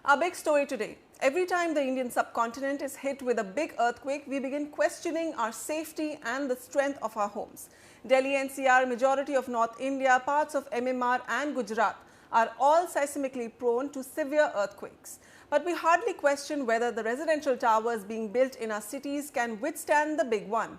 Our big story today. Every time the Indian subcontinent is hit with a big earthquake, we begin questioning our safety and the strength of our homes. Delhi NCR, majority of North India, parts of MMR and Gujarat are all seismically prone to severe earthquakes. But we hardly question whether the residential towers being built in our cities can withstand the big one.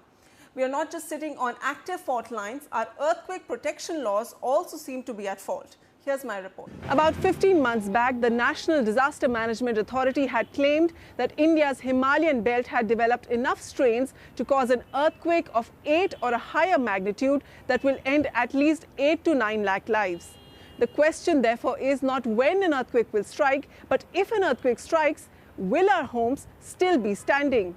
We are not just sitting on active fault lines, our earthquake protection laws also seem to be at fault. Here's my report. About 15 months back, the National Disaster Management Authority had claimed that India's Himalayan belt had developed enough strains to cause an earthquake of 8 or a higher magnitude that will end at least 8 to 9 lakh lives. The question, therefore, is not when an earthquake will strike, but if an earthquake strikes, will our homes still be standing?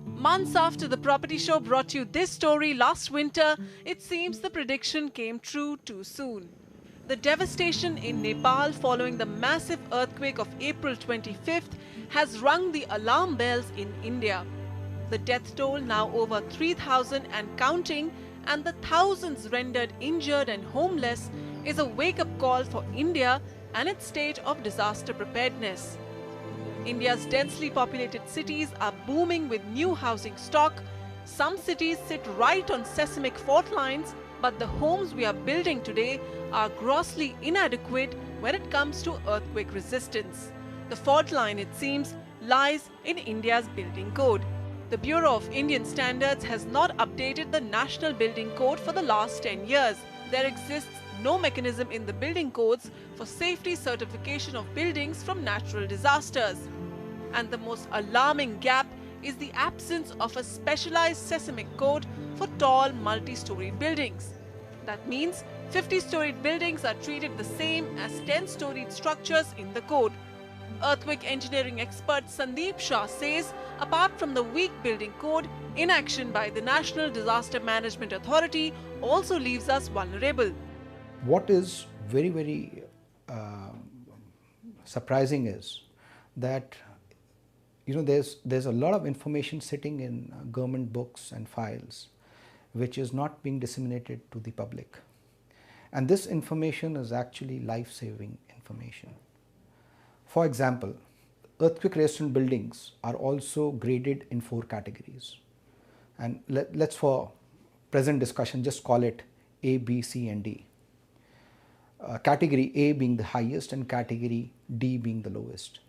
Months after the property show brought you this story last winter, it seems the prediction came true too soon. The devastation in Nepal following the massive earthquake of April 25th has rung the alarm bells in India. The death toll now over 3,000 and counting, and the thousands rendered injured and homeless is a wake-up call for India and its state of disaster preparedness. India's densely populated cities are booming with new housing stock. Some cities sit right on seismic fault lines, but the homes we are building today are grossly inadequate when it comes to earthquake resistance. The fault line, it seems, lies in India's building code. The Bureau of Indian Standards has not updated the National Building Code for the last 10 years. There exists no mechanism in the building codes for safety certification of buildings from natural disasters. And the most alarming gap is the absence of a specialized seismic code for tall multi-story buildings. That means 50-storied buildings are treated the same as 10-storied structures in the code. Earthquake engineering expert Sandeep Shah says, apart from the weak building code, inaction by the National Disaster Management Authority also leaves us vulnerable. What is very surprising is that there's a lot of information sitting in government books and files which is not being disseminated to the public, and this information is actually life-saving information. For example, earthquake resistant buildings are also graded in 4 categories, and let's for present discussion just call it A, B, C and D. Category A being the highest and category D being the lowest.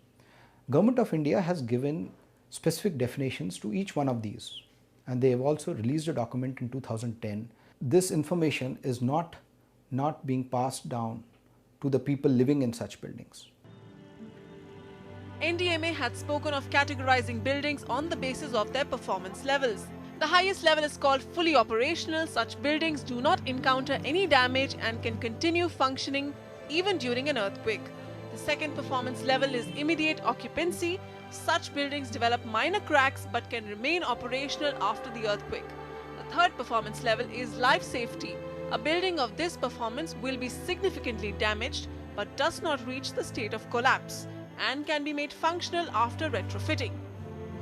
Government of India has given specific definitions to each one of these, and they have also released a document in 2010. This information is not being passed down to the people living in such buildings. NDMA had spoken of categorizing buildings on the basis of their performance levels. The highest level is called fully operational. Such buildings do not encounter any damage and can continue functioning even during an earthquake. The second performance level is immediate occupancy. Such buildings develop minor cracks but can remain operational after the earthquake. The third performance level is life safety. A building of this performance will be significantly damaged but does not reach the state of collapse and can be made functional after retrofitting.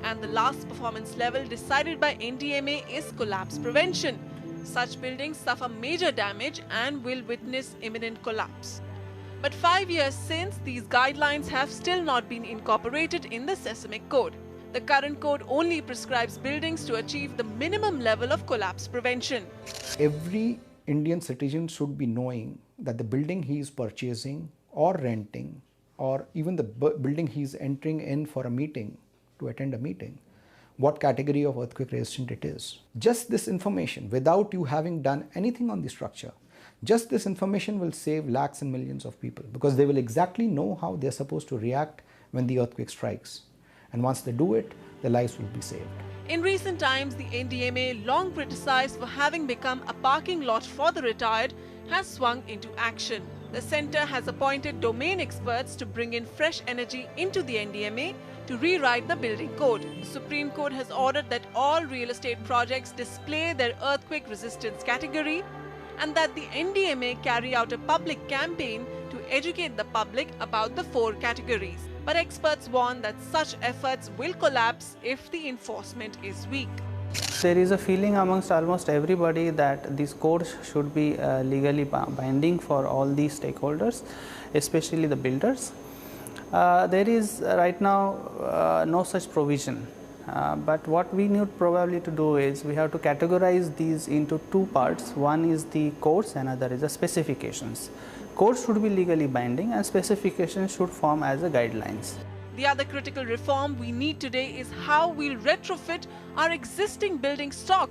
And the last performance level decided by NDMA is collapse prevention. Such buildings suffer major damage and will witness imminent collapse. But 5 years since, these guidelines have still not been incorporated in the seismic code. The current code only prescribes buildings to achieve the minimum level of collapse prevention. Every Indian citizen should be knowing that the building he is purchasing or renting, or even the building he is entering in for a meeting, to attend a meeting, what category of earthquake resistant it is. Just this information, without you having done anything on the structure, just this information will save lakhs and millions of people, because they will exactly know how they are supposed to react when the earthquake strikes. And once they do it, their lives will be saved. In recent times, the NDMA, long criticized for having become a parking lot for the retired, has swung into action. The centre has appointed domain experts to bring in fresh energy into the NDMA to rewrite the building code. The Supreme Court has ordered that all real estate projects display their earthquake resistance category, and that the NDMA carry out a public campaign to educate the public about the 4 categories. But experts warn that such efforts will collapse if the enforcement is weak. There is a feeling amongst almost everybody that these codes should be legally binding for all these stakeholders, especially the builders. There is right now no such provision. But what we need probably to do is we have to categorize these into two parts. One is the codes, another is the specifications. Codes should be legally binding and specifications should form as a guidelines. The other critical reform we need today is how we'll retrofit our existing building stock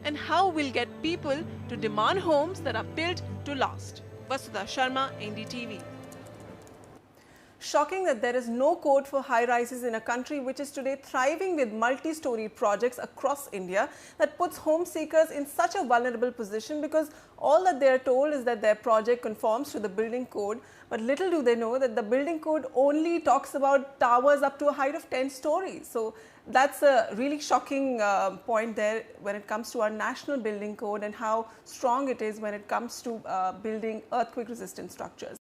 and how we'll get people to demand homes that are built to last. Vasudha Sharma, NDTV. Shocking that there is no code for high-rises in a country which is today thriving with multi-story projects across India, that puts home seekers in such a vulnerable position because all that they are told is that their project conforms to the building code, but little do they know that the building code only talks about towers up to a height of 10 stories. So that's a really shocking point there when it comes to our national building code and how strong it is when it comes to building earthquake resistant structures.